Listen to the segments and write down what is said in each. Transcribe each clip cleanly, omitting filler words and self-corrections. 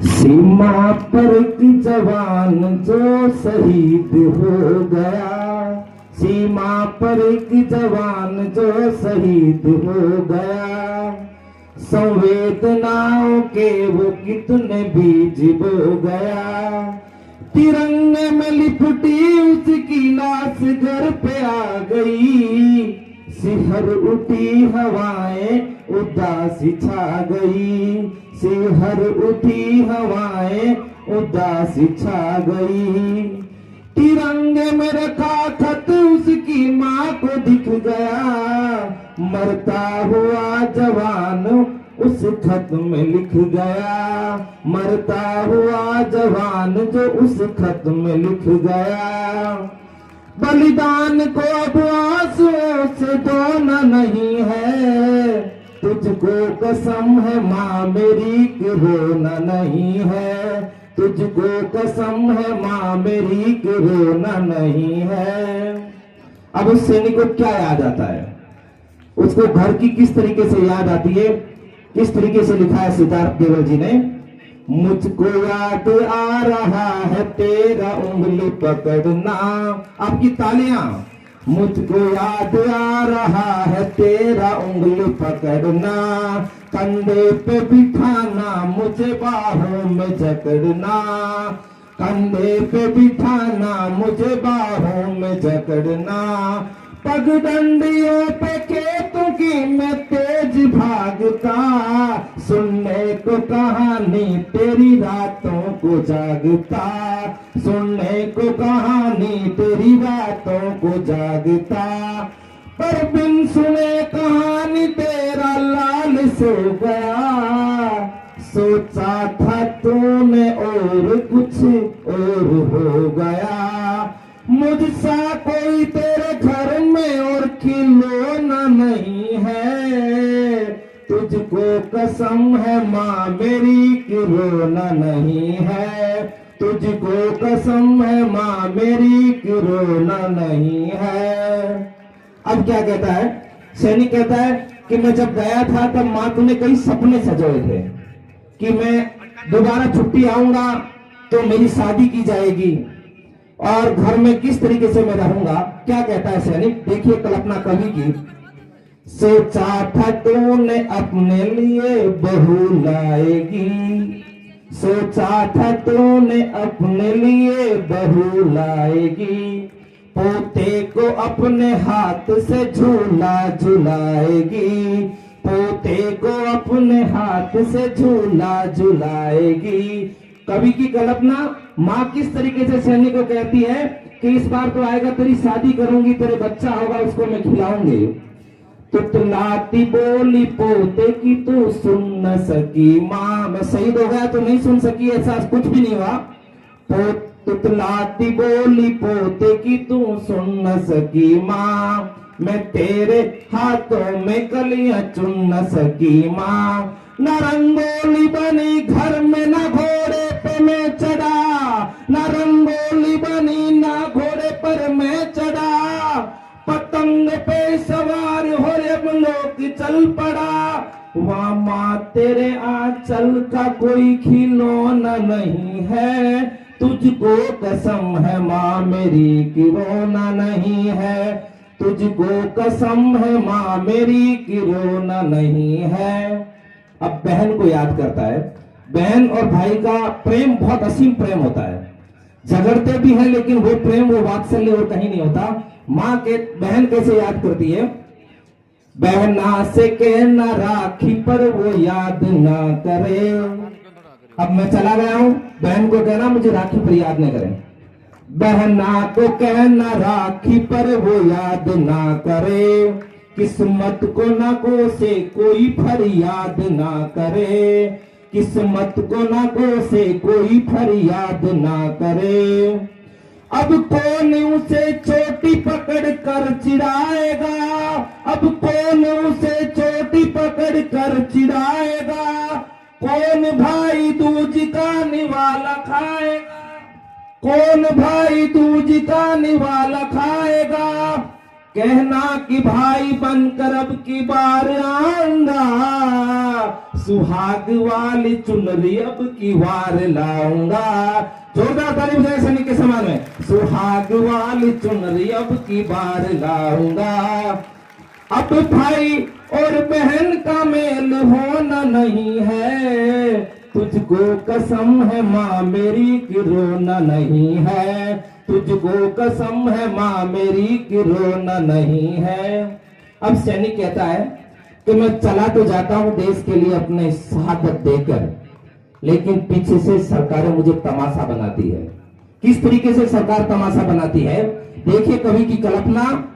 सीमा पर की जवान जो शहीद हो गया, सीमा पर की जवान जो शहीद हो गया, संवेदनाओं के वो कितने बीज बो गया। तिरंगे में लिपटी उसकी लाश घर पे आ गई, सिहर उठी हवाएं उदासी छा गई, सिहर उठी हवाएं उदासी छा गई। तिरंगे में रखा खत उसकी माँ को दिख गया, मरता हुआ जवान उस खत में लिख गया, मरता हुआ जवान जो उस खत में लिख गया। बलिदान को अब आंसुओं से धोना नहीं है, तुझको कसम है माँ मेरी कि रोना नहीं है, तुझको कसम है माँ मेरी कि रोना नहीं है। अब उस सैनिक को क्या याद आता है, उसको घर की किस तरीके से याद आती है, किस तरीके से लिखा है सिद्धार्थ देवल जी ने। मुझको याद आ रहा है तेरा उंगली पकड़ना, आपकी तालियां। मुझको याद आ रहा है तेरा उंगली पकड़ना, कंधे पे बिठाना मुझे बाहों में जकड़ना, कंधे पे बिठाना मुझे बाहों में जकड़ना। पगडंडियों पे खेतों की मैं तेज भागता, सुनने को कहानी तेरी रातों को जागता, सुनने को कहानी तेरी रातों को जागता। पर बिन सुने कहानी तेरा लाल सो गया, सोचा था तूने और कुछ और हो गया। मुझसा कोई तेरे घर में और खिलौना नहीं है, तुझको कसम है माँ मेरी कि रोना नहीं है, तुझको कसम है माँ मेरी कि रोना नहीं है। अब क्या कहता है सैनिक, कहता है कि मैं जब गया था तब माँ तूने कई सपने सजोए थे कि मैं दोबारा छुट्टी आऊंगा तो मेरी शादी की जाएगी और घर में किस तरीके से मैं रहूंगा। क्या कहता है सैनिक, देखिए कल्पना कवि की। सोचा था तूने अपने लिए बहू लाएगी, सोचा था तूने अपने लिए बहू लाएगी, पोते को अपने हाथ से झूला झुलाएगी, पोते को अपने हाथ से झूला झुलाएगी। कवि की कल्पना, माँ किस तरीके से सैनिक को कहती है कि इस बार तो आएगा, तेरी शादी करूंगी, तेरे बच्चा होगा, उसको मैं खिलाऊंगी। तुतलाती बोली पोते की तू सुन न सकी माँ, मैं शहीद हो गया तो नहीं सुन सकी, ऐसा कुछ भी नहीं हुआ। तुतलाती बोली पोते की तू सुन न सकी माँ, मैं तेरे हाथों में कलियां चुन न सकी माँ। न रंगोली बनी घर में न घोड़े पे मैं चढ़ा, न रंगोली बनी न घोड़े पर मैं चढ़ा, पतंग पे सवार हो अब लोग चल पड़ा। वहाँ माँ तेरे आंचल का कोई खिलौना नहीं है, तुझको कसम है माँ मेरी कि रोना नहीं है, तुझको कसम है माँ मेरी कि रोना नहीं है। अब बहन को याद करता है। बहन और भाई का प्रेम बहुत असीम प्रेम होता है, झगड़ते भी हैं लेकिन वो प्रेम, वो वात्सल्य और कहीं नहीं होता। माँ के बहन कैसे याद करती है, बहना से कहना राखी पर वो याद ना करे। अब मैं चला गया हूं, बहन को कहना मुझे राखी पर याद न करें, बहना को कहना राखी पर वो याद ना करे, किस्मत को ना कोसे कोई फरियाद ना करे, किस्मत को ना कोसे कोई फरियाद ना करे। अब कौन उसे चोटी पकड़ कर चिढ़ाएगा, अब कौन उसे चोटी पकड़ कर चिढ़ाएगा, कौन भाई दूज का निवाला खाएगा, कौन भाई दूज का निवाला खाएगा। कहना कि भाई बनकर अब की बार आऊंगा, सुहाग वाली चुनरी अब की बार लाऊंगा। जोरदार ताली बजाएं सैनिक के समान में। सुहाग वाली चुनरी अब की बार लाऊंगा। अब भाई और बहन का मेल होना नहीं है, तुझको कसम है माँ मेरी कि रोना नहीं है, तुझको कसम है माँ मेरी कि रोना नहीं है। अब सैनिक कहता है कि मैं चला तो जाता हूं देश के लिए अपने शहादत देकर, लेकिन पीछे से सरकारें मुझे तमाशा बनाती है। किस तरीके से सरकार तमाशा बनाती है, देखिए कवि की कल्पना।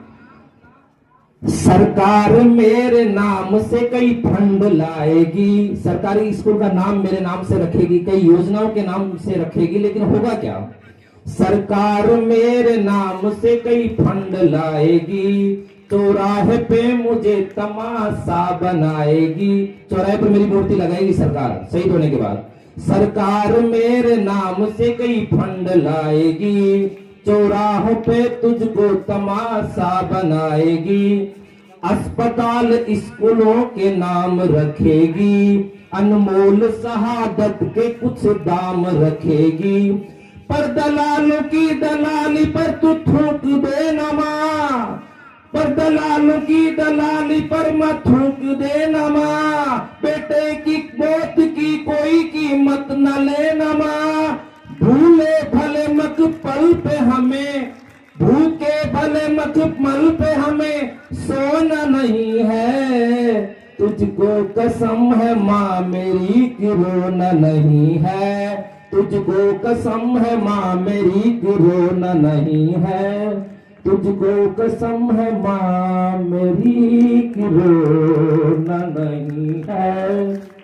सरकार मेरे नाम से कई फंड लाएगी, सरकारी स्कूल का नाम मेरे नाम से रखेगी, कई योजनाओं के नाम से रखेगी, लेकिन होगा क्या? सरकार मेरे नाम से कई फंड लाएगी, चौराहे पे मुझे तमाशा बनाएगी। चौराहे पर मेरी मूर्ति लगाएगी सरकार शहीद होने के बाद। सरकार मेरे नाम से कई फंड लाएगी, चौराहों पे तुझको तमाशा बनाएगी। अस्पताल स्कूलों के नाम रखेगी, अनमोल शहादत के कुछ दाम रखेगी। पर दलालों की दलाली पर तू थूक दे न मां, पर दलालों की दलाली पर मत थूक दे न मां। बेटे की मौत की कोई कीमत न ले न मां। भूले भले मत पल पे हमें, भूखे भले मत पल पे हमें सोना नहीं है, तुझको कसम है माँ मेरी कि रोना नहीं है, तुझको कसम है माँ मेरी कि रोना नहीं है, तुझको कसम है माँ मेरी कि रोना नहीं है।